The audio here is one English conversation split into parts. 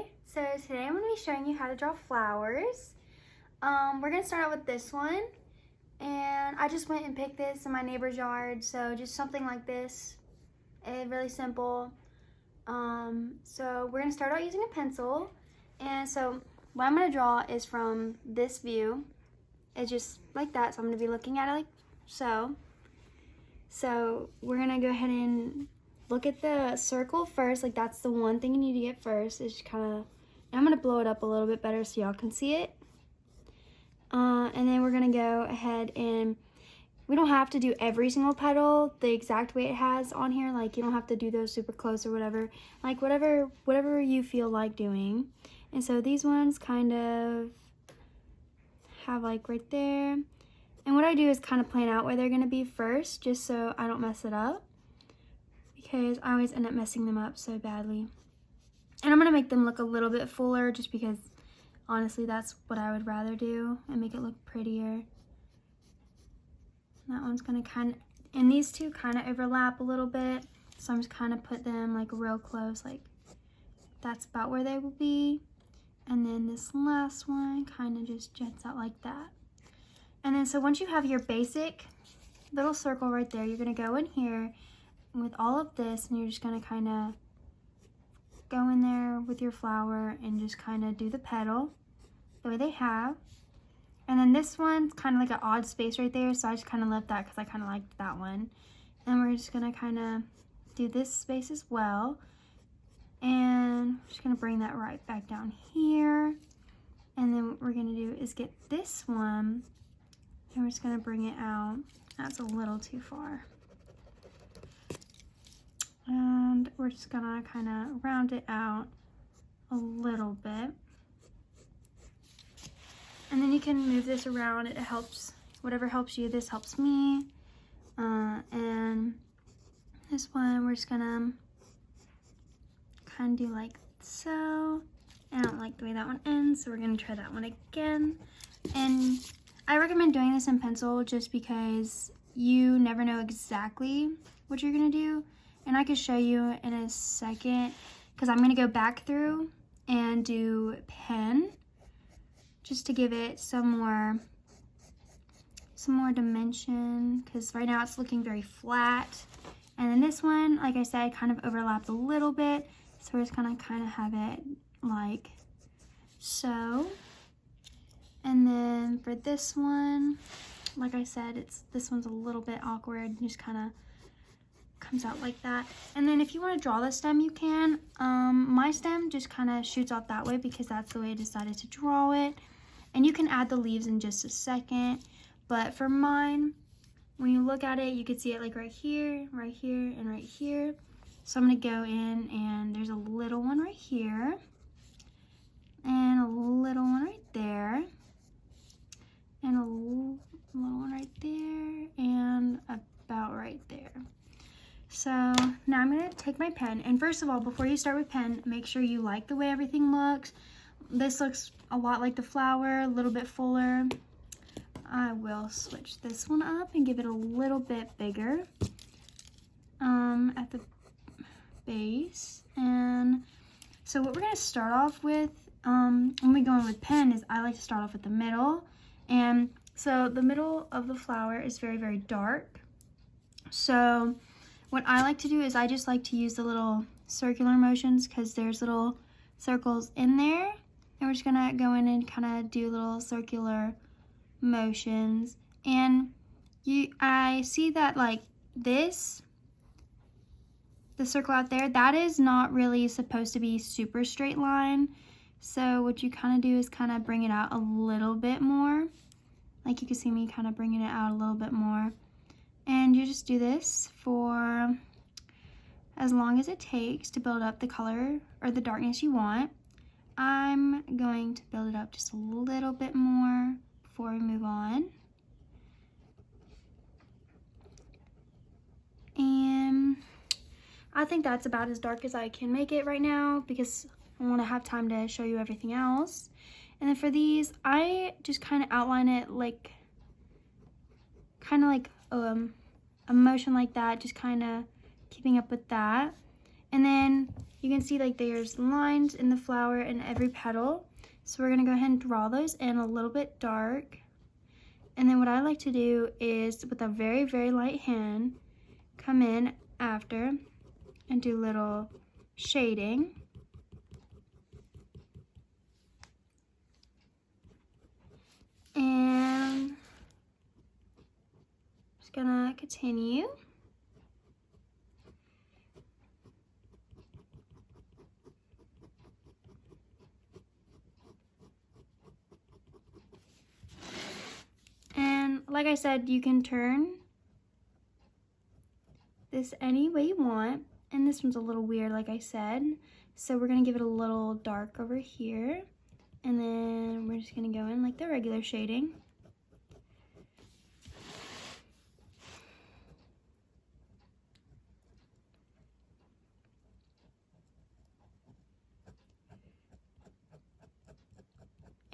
Hi, so today I'm going to be showing you how to draw flowers. We're going to start out with this one, and I just went and picked this in my neighbor's yard, so just something like this, really simple. So we're going to start out using a pencil, and so what I'm going to draw is from this view. It's just like that, so I'm going to be looking at it like so. So we're going to go ahead and look at the circle first. Like, that's the one thing you need to get first. Is just kind of, I'm going to blow it up a little bit better so y'all can see it. And then we're going to go ahead and, we don't have to do every single petal the exact way it has on here. Like, you don't have to do those super close or whatever. Like, whatever you feel like doing. And so these ones kind of have like right there. And what I do is kind of plan out where they're going to be first, just so I don't mess it up, because I always end up messing them up so badly. And I'm going to make them look a little bit fuller, just because honestly that's what I would rather do and make it look prettier. That one's going to kind of, and these two kind of overlap a little bit, so I'm just kind of put them like real close, like that's about where they will be. And then this last one kind of just jets out like that. And then so once you have your basic little circle right there, you're going to go in here with all of this, and you're just going to kind of go in there with your flower and just kind of do the petal the way they have. And then this one's kind of like an odd space right there, so I just kind of left that because I kind of liked that one. And we're just going to kind of do this space as well. And I'm just going to bring that right back down here. And then what we're going to do is get this one, and we're just going to bring it out. That's a little too far. And we're just gonna kind of round it out a little bit. And then you can move this around. It helps, whatever helps you. This helps me. And this one, we're just gonna kind of do like so. I don't like the way that one ends, so we're gonna try that one again. And I recommend doing this in pencil just because you never know exactly what you're gonna do. And I can show you in a second, because I'm gonna go back through and do pen just to give it some more dimension, because right now it's looking very flat. And then this one, like I said, kind of overlapped a little bit, so we're just gonna kind of have it like so. And then for this one, like I said, this one's a little bit awkward, just kind of comes out like that. And then if you want to draw the stem, you can. My stem just kind of shoots off that way because that's the way I decided to draw it. And you can add the leaves in just a second. But for mine, when you look at it, you can see it like right here, and right here. So I'm going to go in, and there's a little one right here, and a little one right there, and a little one right there, and about right there. So now I'm going to take my pen, and first of all, before you start with pen, make sure you like the way everything looks. This looks a lot like the flower, a little bit fuller. I will switch this one up and give it a little bit bigger at the base. And so what we're going to start off with, when we go in with pen, is I like to start off at the middle. And so the middle of the flower is very, very dark. So what I like to do is I just like to use the little circular motions, because there's little circles in there. And we're just going to go in and kind of do little circular motions. And I see that like this, the circle out there, that is not really supposed to be super straight line. So what you kind of do is kind of bring it out a little bit more. Like you can see me kind of bringing it out a little bit more. And you just do this for as long as it takes to build up the color or the darkness you want. I'm going to build it up just a little bit more before we move on. And I think that's about as dark as I can make it right now, because I want to have time to show you everything else. And then for these, I just kind of outline it like, kind of like a motion like that, just kind of keeping up with that. And then you can see like there's lines in the flower in every petal. So we're gonna go ahead and draw those in a little bit dark. And then what I like to do is with a very, very light hand, come in after and do little shading. And just gonna continue. And like I said, you can turn this any way you want. And this one's a little weird, like I said. So we're gonna give it a little dark over here. And then we're just gonna go in like the regular shading.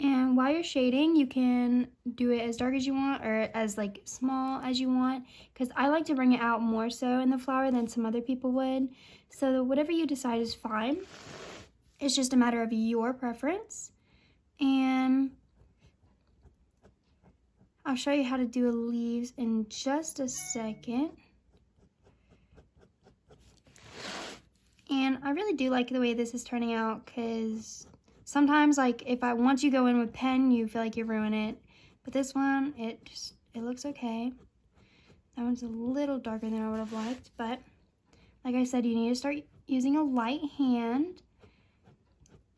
And while you're shading, you can do it as dark as you want or as like small as you want, because I like to bring it out more so in the flower than some other people would. So whatever you decide is fine. It's just a matter of your preference. And I'll show you how to do leaves in just a second. And I really do like the way this is turning out, because sometimes, like, once you go in with pen, you feel like you ruin it. But this one, it looks okay. That one's a little darker than I would have liked, but like I said, you need to start using a light hand.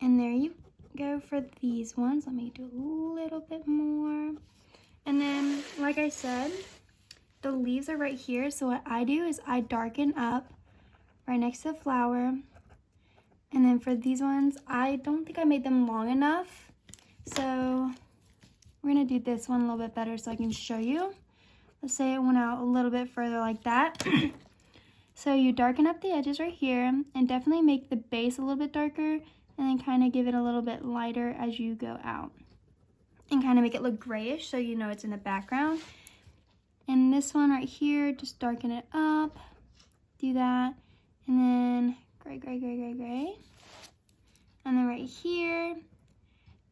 And there you go for these ones. Let me do a little bit more. And then, like I said, the leaves are right here. So what I do is I darken up right next to the flower. And then for these ones, I don't think I made them long enough. So we're gonna do this one a little bit better so I can show you. Let's say it went out a little bit further like that. So you darken up the edges right here and definitely make the base a little bit darker, and then kind of give it a little bit lighter as you go out. And kind of make it look grayish so you know it's in the background. And this one right here, just darken it up. Do that. And then gray, gray, gray, gray, gray. And then right here,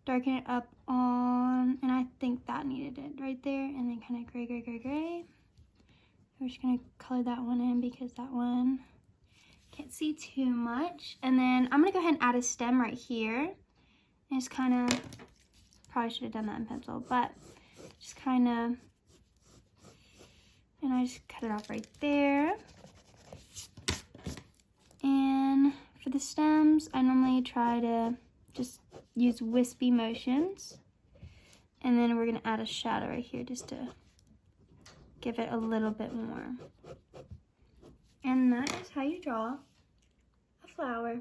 darken it up on, and I think that needed it right there. And then kind of gray, gray, gray, gray. We're just gonna color that one in because that one can't see too much. And then I'm gonna go ahead and add a stem right here. And just kind of, probably should have done that in pencil, but just kind of, and I just cut it off right there. And for the stems, I normally try to just use wispy motions. And then we're gonna add a shadow right here just to give it a little bit more. And that is how you draw a flower.